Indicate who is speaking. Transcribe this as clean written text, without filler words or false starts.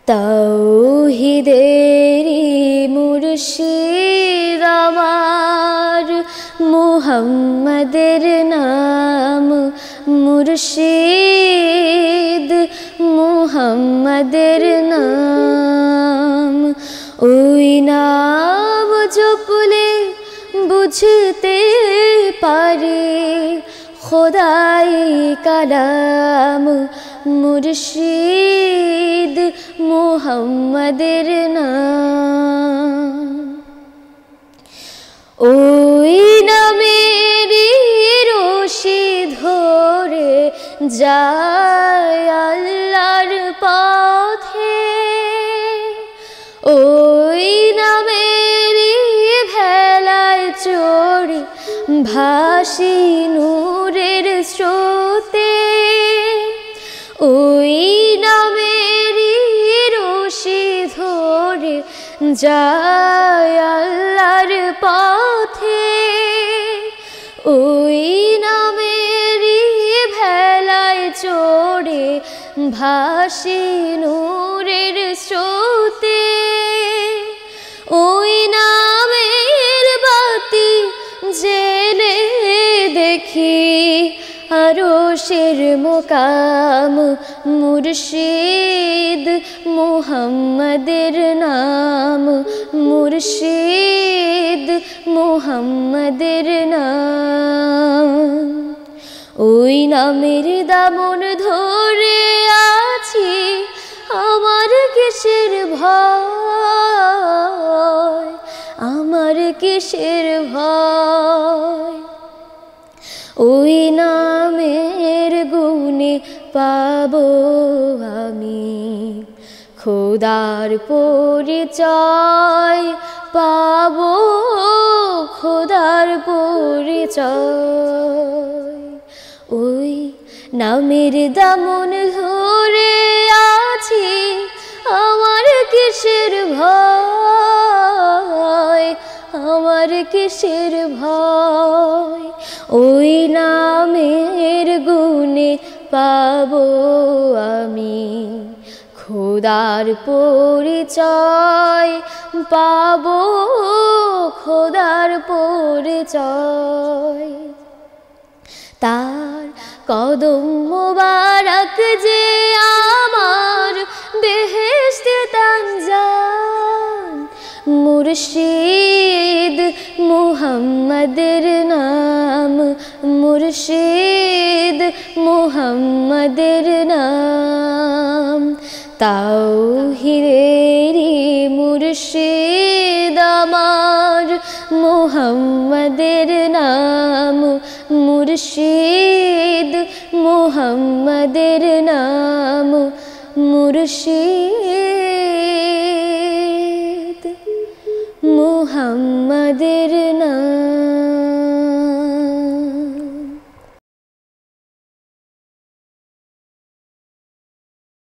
Speaker 1: তাওহীদেরি মুর্শিদ আমার, মুহাম্মাদের নাম মুর্শিদ, মুহাম্মাদের নাম। ওই নাম জপলে বুঝতে পারি খোদাই কালাম মুর্শিদ, মুহাম্মাদের নাম। ওই নামেরই রশি ধরে যায় আল্লাহর পথে, ওই নামেরই ভেলায় চড়ি ভাসি নূরের স্রোতে, ওই নামেরই রশি ধরে যায় আল্লাহর পথে, ওই নামেরই ভেলায় চড়ে ভাসি নূরের স্রোতে। ওই নামের বাতি জেলে দেখি আরশের মোকাম মুর্শিদ, মুহাম্মাদের নাম মুর্শিদ, মুহাম্মাদের নাম। ওই নামের দামন ধরে আছি, আমার কিসের ভয়, আমার কিসের ভয়। ওই নামের গুণে পাবো আমি খোদার পরিচয়, পাবো খোদার পরিচয়। ওই নামের দামন ধরে আছি, আমার কিসের ভয়, আমার কিসের ভয়। ওই নামের গুণে পাবো আমি খোদার পরিচয়, পাবো খোদার পরিচয়। তার কদম মোবারক যে আমার বেহেশতে তানজান মুর্শিদ, মুহাম্মাদের নাম মুর্শিদ, মুহাম্মাদের নাম। তাওহীদেরি মুর্শিদ আমার, মুহাম্মাদের নাম মুর্শিদ, মুহাম্মাদের নাম মুর্শিদ, মুহাম্মাদের নাম।